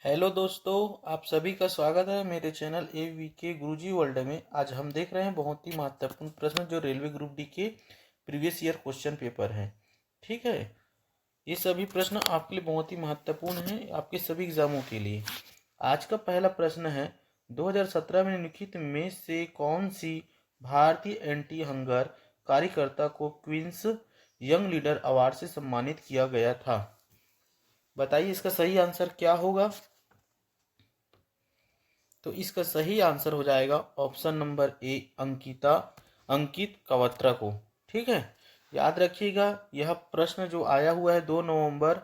Hello दोस्तों, आप सभी का स्वागत है मेरे चैनल AVK गुरुजी वर्ल्ड में। आज हम देख रहे हैं बहुत ही महत्वपूर्ण प्रश्न जो रेलवे ग्रुप डी के प्रीवियस ईयर क्वेश्चन पेपर है। ठीक है, ये सभी प्रश्न आपके लिए बहुत ही महत्वपूर्ण हैं, आपके सभी एग्जामों के लिए। आज का पहला प्रश्न है, 2017 में निम्नलिखित में से कौन सी भारतीय एंटी हंगर कार्यकर्ता को क्वींस यंग लीडर अवार्ड से सम्मानित किया गया था? बताइए इसका सही आंसर क्या होगा। तो इसका सही आंसर हो जाएगा ऑप्शन नंबर ए, अंकित कवत्रा को। ठीक है, याद रखिएगा यह प्रश्न जो आया हुआ है 2 नवंबर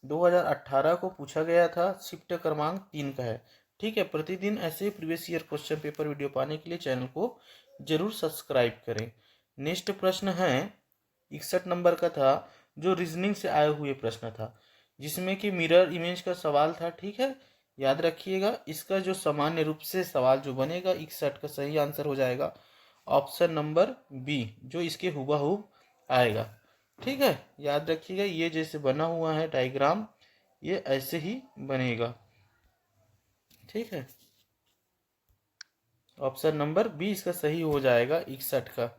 2018 को पूछा गया था, शिफ्ट क्रमांक 3 का है। ठीक है, प्रतिदिन ऐसे previous year question paper video पाने के लिए चैनल को जरूर सब्सक्राइब करें। नेक्स्ट प्रश्न है 61 नंबर का था, जो रीजनिंग से आए हुए प्रश्न था, जिसमें कि मिरर इमेज का सवाल था। ठीक है, याद रखिएगा इसका जो सामान्य रूप से सवाल जो बनेगा 61 का सही आंसर हो जाएगा ऑप्शन नंबर बी, जो इसके हुबहू आएगा। ठीक है, याद रखिएगा ये जैसे बना हुआ है डायग्राम, ये ऐसे ही बनेगा। ठीक है, ऑप्शन नंबर बी इसका सही हो जाएगा 61 का,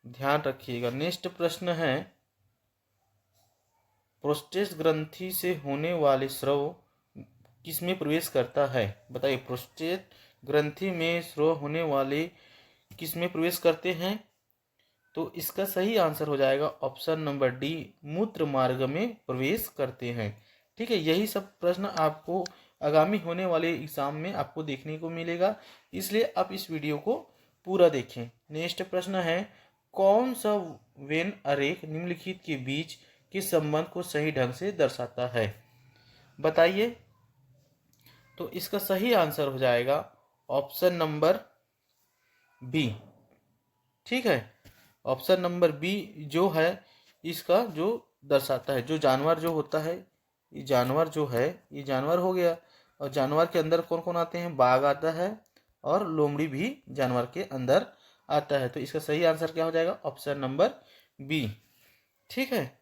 ध्यान रखिएगा। नेक्स्ट प्रश्न है, प्रोस्टेट ग्रंथि से होने वाले स्राव किसमें प्रवेश करता है? बताइए, प्रोस्टेट ग्रंथि में स्राव होने वाले किसमें प्रवेश करते हैं? तो इसका सही आंसर हो जाएगा ऑप्शन नंबर डी, मूत्र मार्ग में प्रवेश करते हैं। ठीक है, यही सब प्रश्न आपको आगामी होने वाले एग्जाम में आपको देखने को मिलेगा, इसलिए आप इस वीडियो को पूरा देखें। नेक्स्ट प्रश्न है, कौन सा वेन आरेख निम्नलिखित के बीच के संबंध को सही ढंग से दर्शाता है? बताइए। तो इसका सही आंसर हो जाएगा ऑप्शन नंबर बी। ठीक है, ऑप्शन नंबर बी जो है इसका जो दर्शाता है, जो जानवर जो होता है, ये जानवर जो है, ये जानवर हो गया, और जानवर के अंदर कौन कौन आते हैं? बाघ आता है और लोमड़ी भी जानवर के अंदर आता है। तो इसका सही आंसर क्या हो जाएगा? Option number B. ठीक है,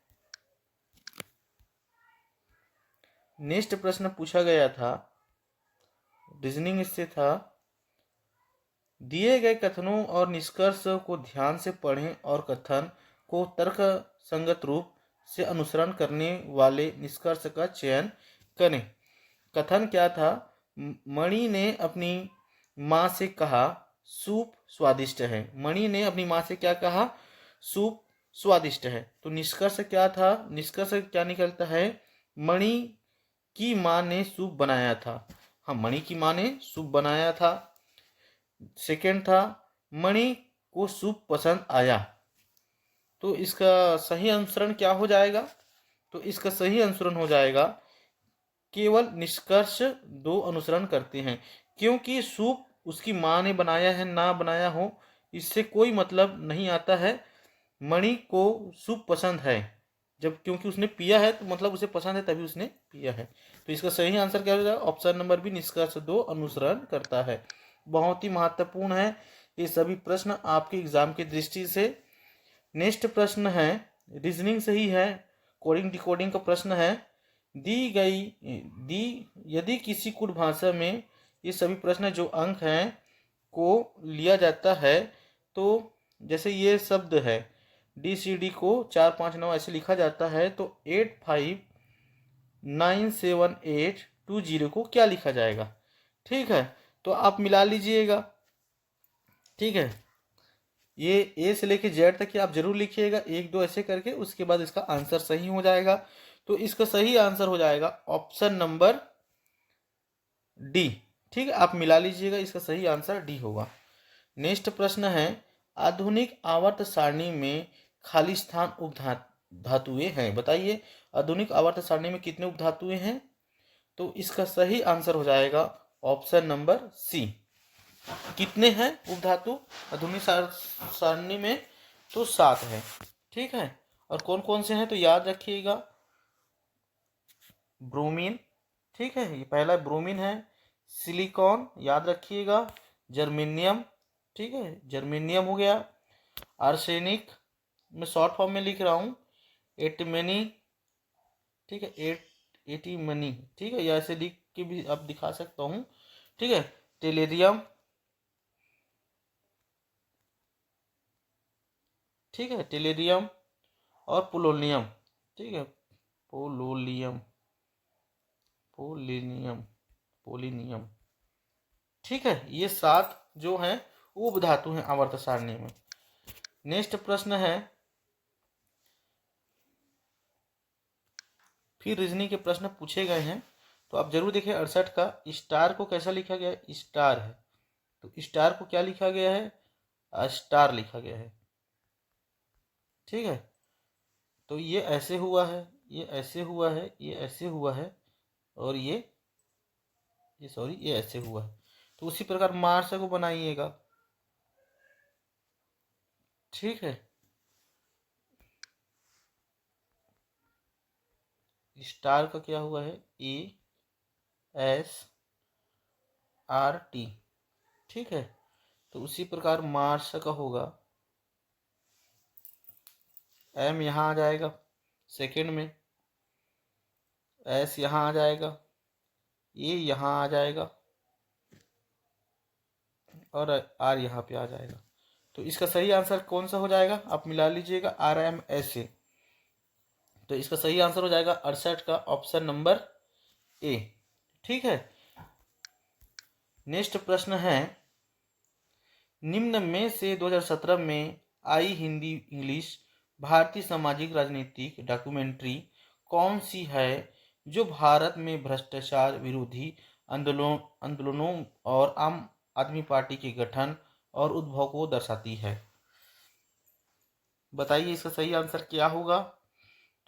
नेक्स्ट प्रश्न पूछा गया था, रीजनिंग से था, दिए गए कथनों और निष्कर्ष को ध्यान से पढ़ें और कथन को तर्क संगत रूप से अनुसरण करने वाले निष्कर्ष का चयन करें। कथन क्या था? मणि ने अपनी माँ से कहा सूप स्वादिष्ट है। मणि ने अपनी माँ से क्या कहा? सूप स्वादिष्ट है। तो निष्कर्ष क्या था? निष्कर्ष क्या निकलता है? मणि की माँ ने सूप बनाया था। हाँ, मणि की माँ ने सूप बनाया था। सेकेंड था, मणि को सूप पसंद आया। तो इसका सही अनुसरण क्या हो जाएगा? तो इसका सही अनुसरण हो जाएगा, केवल निष्कर्ष दो अनुसरण करते हैं, क्योंकि सूप उसकी माँ ने बनाया है ना बनाया हो इससे कोई मतलब नहीं आता है। मणि को सूप पसंद है, जब क्योंकि उसने पिया है तो मतलब उसे पसंद है तभी उसने पिया है। तो इसका सही आंसर क्या हो जाएगा? ऑप्शन नंबर बी, निष्कर्ष दो अनुसरण करता है। बहुत ही महत्वपूर्ण है ये सभी प्रश्न आपके एग्जाम की दृष्टि से। नेक्स्ट प्रश्न है, रीजनिंग से ही है, कोडिंग डिकोडिंग का प्रश्न है। दी यदि किसी कुट भाषा में ये सभी प्रश्न जो अंक हैं को लिया जाता है, तो जैसे ये शब्द है DCD को 459 ऐसे लिखा जाता है, तो 859782 को क्या लिखा जाएगा? ठीक है, तो आप मिला लीजिएगा। ठीक है, ये ए से लेके जेड तक की आप जरूर लिखिएगा, एक दो ऐसे करके, उसके बाद इसका आंसर सही हो जाएगा। तो इसका सही आंसर हो जाएगा ऑप्शन नंबर डी। ठीक है, आप मिला लीजिएगा, इसका सही आंसर डी होगा। नेक्स्ट प्रश्न है, आधुनिक आवर्त सारणी में खाली स्थान उपधातुएं हैं। बताइए, आधुनिक आवर्त सारणी में कितने उपधातुएं हैं? तो इसका सही आंसर हो जाएगा ऑप्शन नंबर सी। कितने हैं उपधातु आधुनिक सारणी में? तो 7 है। ठीक है, और कौन कौन से हैं? तो याद रखिएगा, ब्रोमीन, ठीक है, ये पहला ब्रोमीन है। सिलिकॉन याद रखिएगा, जर्मेनियम, ठीक है, जर्मेनियम हो गया। आर्सेनिक, मैं शॉर्ट फॉर्म में लिख रहा हूँ, एटमेनी, ठीक है, एटीमनी, ठीक है, या ऐसे लिख के भी आप दिखा सकता हूँ, ठीक है। टेलेरियम, ठीक है, टेलेरियम और पोलोनियम, ठीक है, पोलोलियम, पोलिनियम, पोलिनियम, ठीक है। ये 7 जो हैं वो उपधातु हैं आवर्त सारणी में। नेक्स्ट प्रश्न है, फिर रीजनिंग के प्रश्न पूछे गए हैं, तो आप जरूर देखिए 68 का स्टार को कैसा लिखा गया है, स्टार है, तो स्टार को क्या लिखा गया है, स्टार लिखा गया है, ठीक है। तो ये ऐसे हुआ है, ये ऐसे हुआ है, ये ऐसे हुआ है, और ये सॉरी ये ऐसे हुआ है, तो उसी प्रकार मार्स को बनाइएगा, ठीक है। स्टार का क्या हुआ है, ASRT, ठीक है। तो उसी प्रकार मार्स का होगा, M यहाँ आ जाएगा सेकेंड में, S यहाँ आ जाएगा, A यहाँ आ जाएगा, और R यहाँ पे आ जाएगा। तो इसका सही आंसर कौन सा हो जाएगा, आप मिला लीजिएगा RMS से। तो इसका सही आंसर हो जाएगा 68 का ऑप्शन नंबर A, ठीक है। नेक्स्ट प्रश्न है, निम्न में से 2017 में आई हिंदी इंग्लिश भारतीय सामाजिक राजनीतिक डॉक्यूमेंट्री कौन सी है जो भारत में भ्रष्टाचार विरोधी आंदोलनों और आम आदमी पार्टी के गठन और उद्भव को दर्शाती है। बताइए इसका सही आंसर क्या होगा।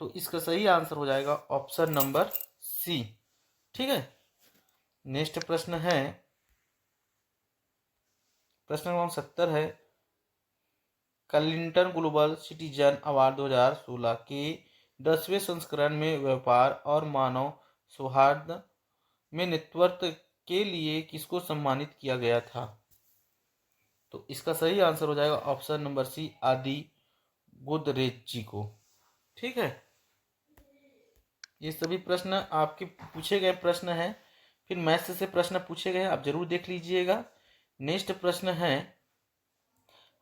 तो इसका सही आंसर हो जाएगा ऑप्शन नंबर सी, ठीक है। नेक्स्ट प्रश्न है, प्रश्न नंबर 70 है, क्लिंटन ग्लोबल सिटीजन अवार्ड 2016 के 10वें संस्करण में व्यापार और मानव सौहार्द में नेतृत्व के लिए किसको सम्मानित किया गया था। तो इसका सही आंसर हो जाएगा ऑप्शन नंबर सी, आदि गोदरेज जी को, ठीक है। ये सभी प्रश्न आपके पूछे गए प्रश्न हैं, फिर मैथ्स से प्रश्न पूछे गए, आप जरूर देख लीजिएगा। नेक्स्ट प्रश्न है,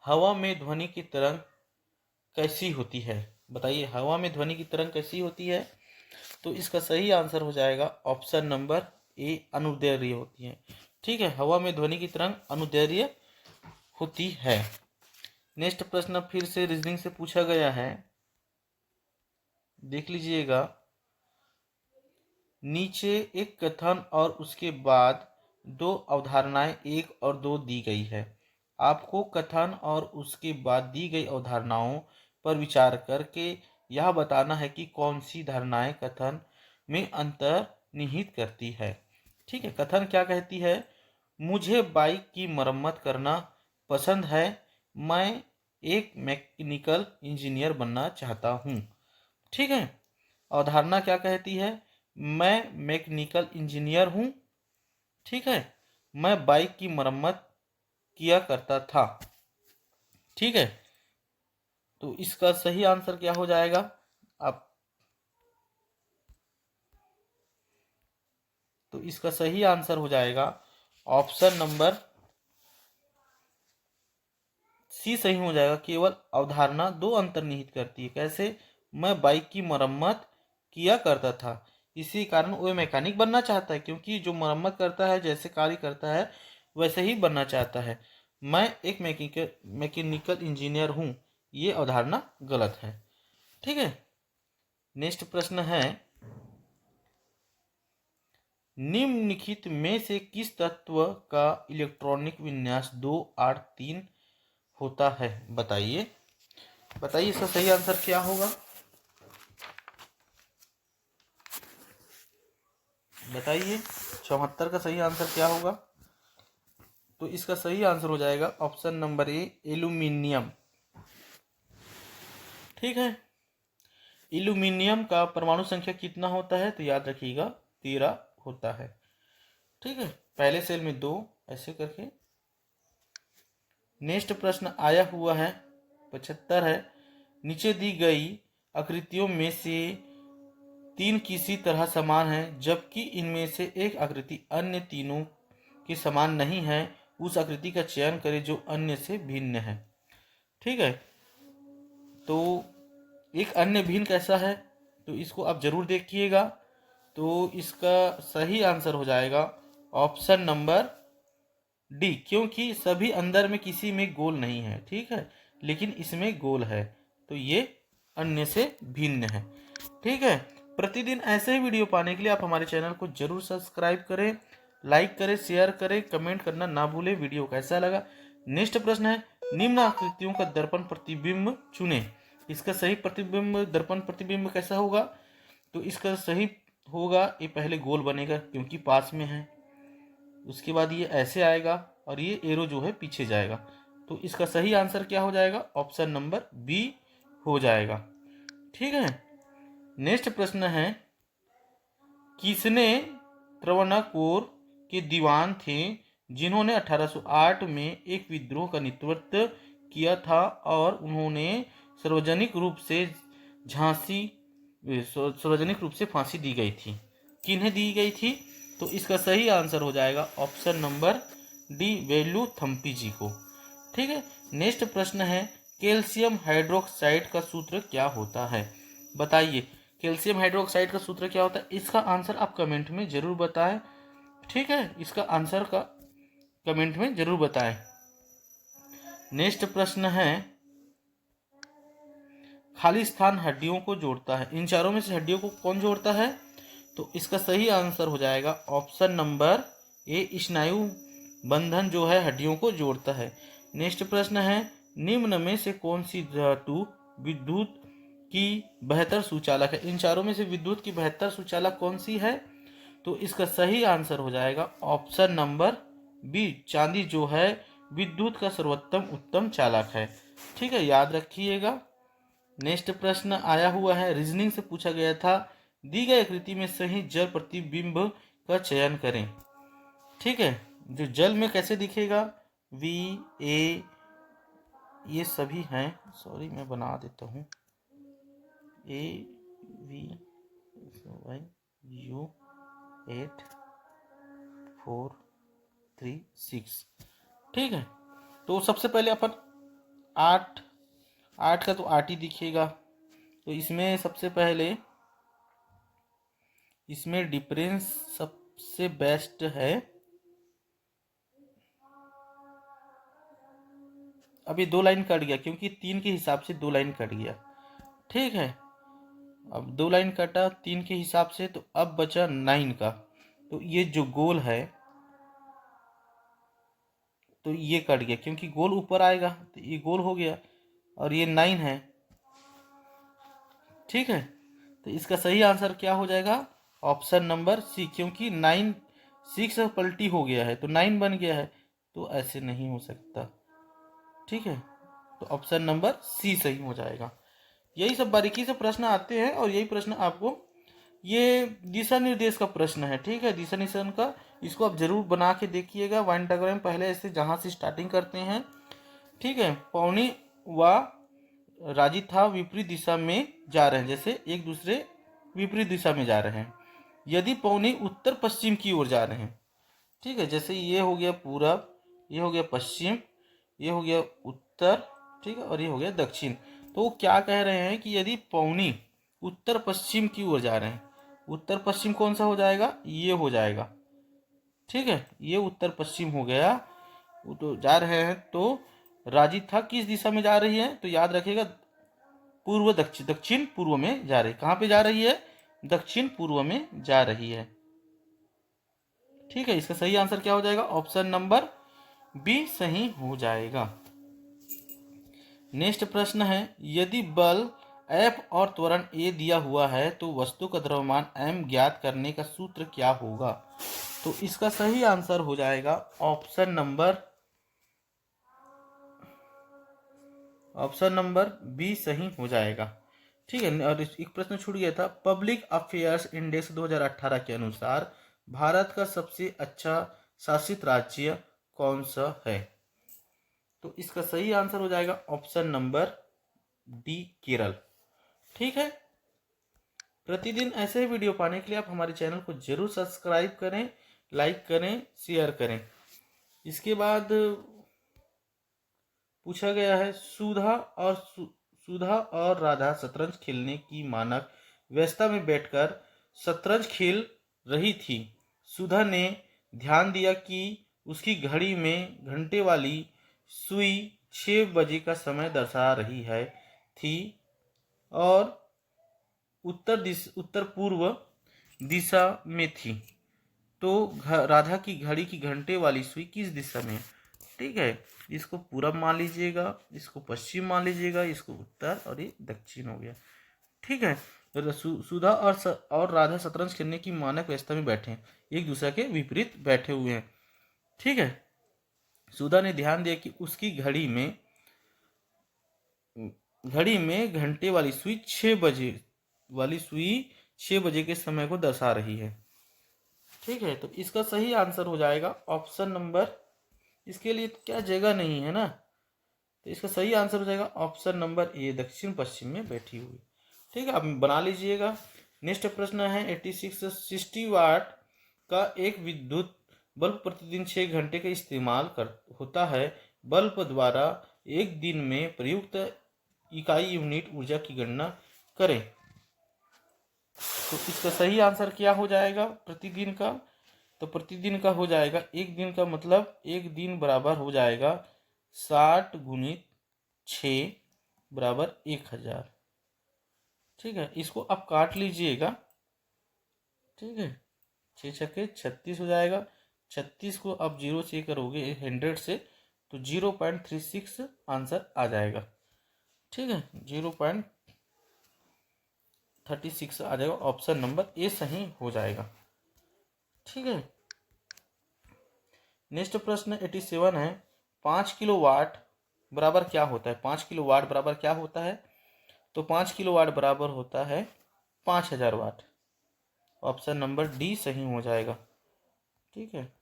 हवा में ध्वनि की तरंग कैसी होती है। बताइए हवा में ध्वनि की तरंग कैसी होती है। तो इसका सही आंसर हो जाएगा ऑप्शन नंबर ए, अनुदैर्घ्य होती है, ठीक है। हवा में ध्वनि की तरंग अनुदैर्घ्य होती है। नेक्स्ट प्रश्न फिर से रीजनिंग से पूछा गया है, देख लीजिएगा। नीचे एक कथन और उसके बाद 2 अवधारणाएं 1 और 2 दी गई है। आपको कथन और उसके बाद दी गई अवधारणाओं पर विचार करके यह बताना है कि कौन सी धारणाएं कथन में अंतर निहित करती है, ठीक है। कथन क्या कहती है, मुझे बाइक की मरम्मत करना पसंद है, मैं एक मैकेनिकल इंजीनियर बनना चाहता हूँ, ठीक है। अवधारणा क्या कहती है, मैं मैकेनिकल इंजीनियर हूँ, ठीक है, मैं बाइक की मरम्मत किया करता था, ठीक है। तो इसका सही आंसर क्या हो जाएगा आप, तो इसका सही आंसर हो जाएगा ऑप्शन नंबर सी सही हो जाएगा। केवल अवधारणा 2 अंतर्निहित करती है। कैसे, मैं बाइक की मरम्मत किया करता था, इसी कारण वो मैकेनिक बनना चाहता है, क्योंकि जो मरम्मत करता है जैसे कार्य करता है वैसे ही बनना चाहता है। मैं एक मैकेनिकल इंजीनियर हूँ, ये अवधारणा गलत है, ठीक है। नेक्स्ट प्रश्न है, निम्नलिखित में से किस तत्व का इलेक्ट्रॉनिक विन्यास 283 होता है। बताइए बताइए इसका सही आंसर क्या होगा। बताइए 74 का सही आंसर क्या होगा। तो इसका सही आंसर हो जाएगा ऑप्शन नंबर ए, एल्यूमिनियम, ठीक है। एल्यूमिनियम का परमाणु संख्या कितना होता है, तो याद रखिएगा 13 होता है, ठीक है। पहले सेल में 2 ऐसे करके। नेक्स्ट प्रश्न आया हुआ है 75 है, नीचे दी गई आकृतियों में से तीन किसी तरह समान हैं, जबकि इनमें से एक आकृति अन्य तीनों के समान नहीं है, उस आकृति का चयन करें जो अन्य से भिन्न है। ठीक है, तो एक अन्य भिन्न कैसा है, तो इसको आप जरूर देखिएगा। तो इसका सही आंसर हो जाएगा ऑप्शन नंबर डी, क्योंकि सभी अंदर में किसी में गोल नहीं है। ठीक है, लेकिन इसमें गोल है, तो ये अन्य से भिन्न है। ठीक है, प्रतिदिन ऐसे ही वीडियो पाने के लिए आप हमारे चैनल को जरूर सब्सक्राइब करें, लाइक करें, शेयर करें, कमेंट करना ना भूलें। वीडियो कैसा लगा। नेक्स्ट प्रश्न है, निम्न आकृतियों का दर्पण प्रतिबिंब चुनें। इसका सही प्रतिबिंब दर्पण प्रतिबिंब कैसा होगा, तो इसका सही होगा, ये पहले गोल बनेगा क्योंकि पास में है, उसके बाद ये ऐसे आएगा और ये एरो जो है पीछे जाएगा। तो इसका सही आंसर क्या हो जाएगा, ऑप्शन नंबर बी हो जाएगा। ठीक है, नेक्स्ट प्रश्न है, किसने त्रवणकोर के दीवान थे जिन्होंने 1808 में एक विद्रोह का नेतृत्व किया था और उन्होंने सार्वजनिक रूप से फांसी दी गई थी। किन्हें दी गई थी, तो इसका सही आंसर हो जाएगा ऑप्शन नंबर डी, वेलुथम्पी जी को। ठीक है, नेक्स्ट प्रश्न है, कैल्शियम हाइड्रोक्साइड का सूत्र क्या होता है, बताइए। कैल्शियम हाइड्रोक्साइड का सूत्र क्या होता है, इसका आंसर आप कमेंट में जरूर बताएं। ठीक है, इसका आंसर का कमेंट में जरूर बताएं। नेक्स्ट प्रश्न है, खाली स्थान हड्डियों को जोड़ता है, इन चारों में से हड्डियों को कौन जोड़ता है, तो इसका सही आंसर हो जाएगा ऑप्शन नंबर ए, स्नायु बंधन जो है हड्डियों को जोड़ता है। नेक्स्ट प्रश्न है, निम्न में से कौन सी धातु विद्युत की बेहतर सुचालक है, इन चारों में से विद्युत की बेहतर सुचालक कौन सी है, तो इसका सही आंसर हो जाएगा ऑप्शन नंबर बी, चांदी जो है विद्युत का सर्वोत्तम उत्तम चालक है। ठीक है, याद रखिएगा। नेक्स्ट प्रश्न आया हुआ है, रीजनिंग से पूछा गया था, दी गई आकृति में सही जल प्रतिबिंब का चयन करें। ठीक है, जो जल में कैसे दिखेगा, वी ए ये सभी हैं, सॉरी मैं बना देता हूँ, ए वी वाई यू 8 4 3 6। ठीक है, तो सबसे पहले अपन 8 का तो 8 ही दिखेगा, तो इसमें सबसे पहले इसमें डिफरेंस सबसे बेस्ट है। अभी 2 लाइन कट गया क्योंकि 3 के हिसाब से 2 लाइन कट गया। ठीक है, अब 2 लाइन कटा 3 के हिसाब से, तो अब बचा 9 का, तो ये जो गोल है तो ये कट गया क्योंकि गोल ऊपर आएगा, तो ये गोल हो गया और ये 9 है। ठीक है, तो इसका सही आंसर क्या हो जाएगा, ऑप्शन नंबर सी, क्योंकि 9 6 पलटी हो गया है तो 9 बन गया है, तो ऐसे नहीं हो सकता। ठीक है, तो ऑप्शन नंबर सी सही हो जाएगा। यही सब बारीकी से प्रश्न आते हैं और यही प्रश्न आपको, ये दिशा निर्देश का प्रश्न है। ठीक है, दिशा निर्देश का, इसको आप जरूर बना के देखिएगा। वाइन डायग्राम पहले ऐसे जहाँ से स्टार्टिंग करते हैं। ठीक है, पौनी व राजी था विपरीत दिशा में जा रहे हैं, जैसे एक दूसरे विपरीत दिशा में जा रहे हैं। यदि पौनी उत्तर पश्चिम की ओर जा रहे हैं, ठीक है, जैसे ये हो गया पूरब, ये हो गया पश्चिम, ये हो गया उत्तर, ठीक है, और ये हो गया दक्षिण, तो वो क्या कह रहे हैं कि यदि पौनी उत्तर पश्चिम की ओर जा रहे हैं, उत्तर पश्चिम कौन सा हो जाएगा, ये हो जाएगा। ठीक है, ये उत्तर पश्चिम हो गया, वो तो जा रहे हैं, तो राजी था किस दिशा में जा रही है, तो याद रखिएगा पूर्व दक्षिण, दक्षिण पूर्व में जा रही है। कहाँ पे जा रही है, दक्षिण पूर्व में जा रही है। ठीक है, इसका सही आंसर क्या हो जाएगा, ऑप्शन नंबर बी सही हो जाएगा। नेक्स्ट प्रश्न है, यदि बल F और त्वरण A दिया हुआ है तो वस्तु का द्रव्यमान M ज्ञात करने का सूत्र क्या होगा, तो इसका सही आंसर हो जाएगा ऑप्शन नंबर बी सही हो जाएगा। ठीक है, और एक प्रश्न छूट गया था, पब्लिक अफेयर्स इंडेक्स 2018 के अनुसार भारत का सबसे अच्छा शासित राज्य कौन सा है, तो इसका सही आंसर हो जाएगा ऑप्शन नंबर डी, केरल। ठीक है, प्रतिदिन ऐसे ही वीडियो पाने के लिए आप हमारे चैनल को जरूर सब्सक्राइब करें, लाइक करें, शेयर करें। इसके बाद पूछा गया है सुधा और राधा शतरंज खेलने की मानक व्यवस्था में बैठकर शतरंज खेल रही थी। सुधा ने ध्यान दिया कि उसकी घड़ी में घंटे वाली सुई 6 बजे का समय दर्शा रही है थी और उत्तर पूर्व दिशा में थी। तो राधा की घड़ी की घंटे वाली सुई किस दिशा में है? ठीक है, इसको पूरब मान लीजिएगा, इसको पश्चिम मान लीजिएगा, इसको उत्तर और ये दक्षिण हो गया। ठीक है, तो सुधा और राधा शतरंज खेलने की मानक व्यवस्था में बैठे हैं, एक दूसरे के विपरीत बैठे हुए हैं। ठीक है, सुधा ने ध्यान दिया कि उसकी घड़ी में घंटे वाली सुई 6 बजे के समय को दर्शा रही है। ठीक है, तो इसका सही आंसर हो जाएगा ऑप्शन नंबर, इसके लिए क्या जगह नहीं है ना, तो इसका सही आंसर हो जाएगा ऑप्शन नंबर ए, दक्षिण पश्चिम में बैठी हुई। ठीक है, आप बना लीजिएगा। नेक्स्ट प्रश्न है 60 वाट का एक विद्युत बल्ब प्रतिदिन 6 घंटे का इस्तेमाल होता है। बल्ब द्वारा एक दिन में प्रयुक्त इकाई यूनिट ऊर्जा की गणना करें। तो इसका सही आंसर क्या हो जाएगा प्रतिदिन का? तो प्रतिदिन का हो जाएगा, एक दिन का मतलब एक दिन बराबर हो जाएगा 60 गुणित 6 बराबर 1000। ठीक है, इसको आप काट लीजिएगा। ठीक है, 6 छक्के 36 हो जाएगा। 36 को आप 0 से करोगे 100 से तो 0.36 आंसर आ जाएगा। ठीक है, 0.36 आ जाएगा, ऑप्शन नंबर ए सही हो जाएगा। ठीक है, नेक्स्ट प्रश्न 87 है 5 किलो वाट बराबर क्या होता है? 5 किलो वाट बराबर क्या होता है? तो 5 किलो वाट बराबर होता है 5000 वाट। ऑप्शन नंबर डी सही हो जाएगा। ठीक है,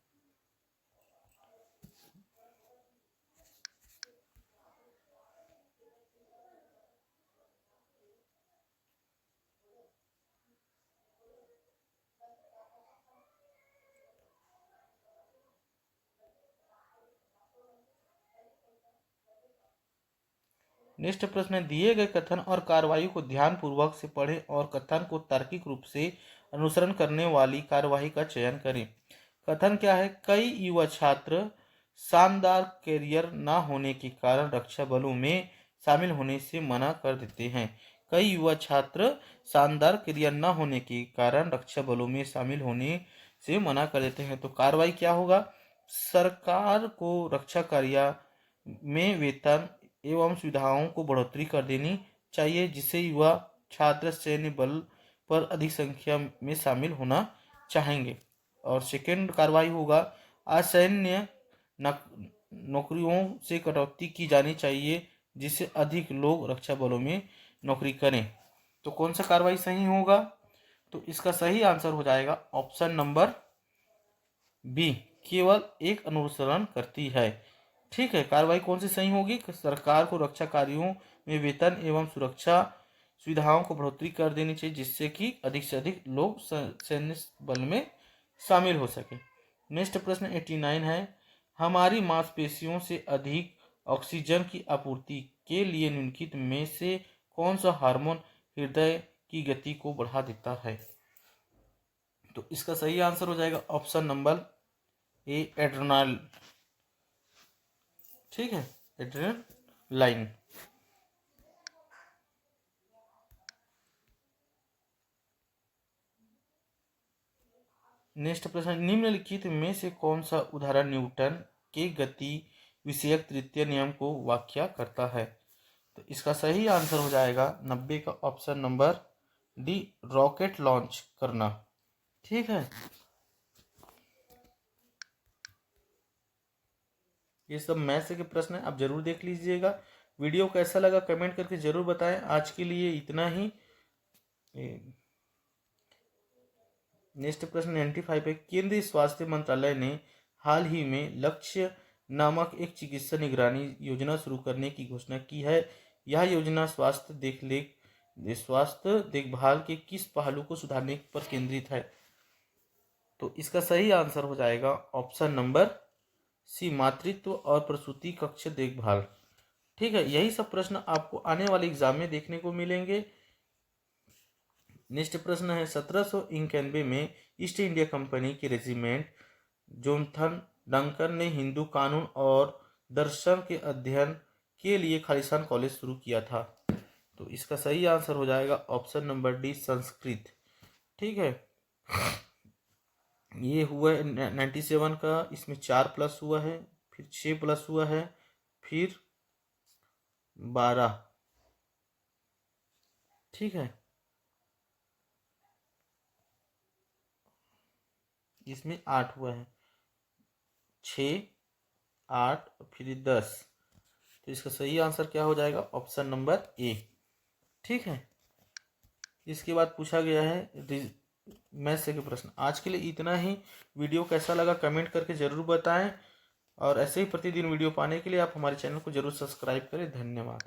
नेक्स्ट प्रश्न है दिए गए कथन और कार्रवाई को ध्यान पूर्वक से पढ़ें और कथन को तार्किक रूप से अनुसरण करने वाली कार्यवाही का चयन करें। कथन क्या है? कई युवा छात्र शानदार करियर न होने के कारण रक्षा बलों में शामिल होने से मना कर देते हैं। कई युवा छात्र शानदार करियर न होने के कारण रक्षा बलों में शामिल होने से मना कर देते हैं। तो कार्रवाई क्या होगा? सरकार को रक्षा कार्य में वेतन एवं सुविधाओं को बढ़ोतरी कर देनी चाहिए, जिससे युवा छात्र सैन्य बल पर अधिक संख्या में शामिल होना चाहेंगे। और सेकेंड कार्रवाई होगा असैन्य नौकरियों से कटौती की जानी चाहिए, जिससे अधिक लोग रक्षा बलों में नौकरी करें। तो कौन सा कार्रवाई सही होगा? तो इसका सही आंसर हो जाएगा ऑप्शन नंबर बी, केवल एक अनुसरण करती है। ठीक है, कार्रवाई कौन सी सही होगी? सरकार को रक्षा कार्यों में वेतन एवं सुरक्षा सुविधाओं को बढ़ोतरी कर देनी चाहिए, जिससे कि अधिक से अधिक लोग सैन्य बल में शामिल हो सके। नेक्स्ट प्रश्न 89 है हमारी मांसपेशियों से अधिक ऑक्सीजन की आपूर्ति के लिए निम्नलिखित में से कौन सा हार्मोन हृदय की गति को बढ़ा देता है? तो इसका सही आंसर हो जाएगा ऑप्शन नंबर ए, एड्रेनाल। ठीक है, एड्रेनालाइन। नेक्स्ट प्रश्न निम्नलिखित में से कौन सा उदाहरण न्यूटन के गति विषयक तृतीय नियम को व्याख्या करता है? तो इसका सही आंसर हो जाएगा 90 का option number D, rocket launch करना। ठीक है, ये सब मैथ्स के प्रश्न है, आप जरूर देख लीजिएगा। वीडियो कैसा लगा कमेंट करके जरूर बताएं। आज के लिए इतना ही। नेक्स्ट प्रश्न 95 है केंद्रीय स्वास्थ्य मंत्रालय ने हाल ही में लक्ष्य नामक एक चिकित्सा निगरानी योजना शुरू करने की घोषणा की है। यह योजना स्वास्थ्य ये स्वास्थ्य देखभाल के किस पहलू को सुधारने पर केंद्रित है? तो इसका सही आंसर हो जाएगा ऑप्शन नंबर सी, मातृत्व और प्रसूति कक्ष देखभाल। ठीक है, यही सब प्रश्न आपको आने वाले एग्जाम में देखने को मिलेंगे। नेक्स्ट प्रश्न है 1791 में ईस्ट इंडिया कंपनी के रेजिमेंट जोनाथन डंकन ने हिंदू कानून और दर्शन के अध्ययन के लिए खालिस्तान कॉलेज शुरू किया था। तो इसका सही आंसर हो जाएगा ऑप्शन नंबर डी, संस्कृत। ठीक है, ये हुआ है 97 का, इसमें 4 प्लस हुआ है, फिर 6 प्लस हुआ है, फिर 12। ठीक है, इसमें 8 हुआ है, 6, 8 फिर 10। तो इसका सही आंसर क्या हो जाएगा? Option number A. ठीक है, इसके बाद पूछा गया है मैथ से के प्रश्न। आज के लिए इतना ही। वीडियो कैसा लगा कमेंट करके ज़रूर बताएं, और ऐसे ही प्रतिदिन वीडियो पाने के लिए आप हमारे चैनल को जरूर सब्सक्राइब करें। धन्यवाद।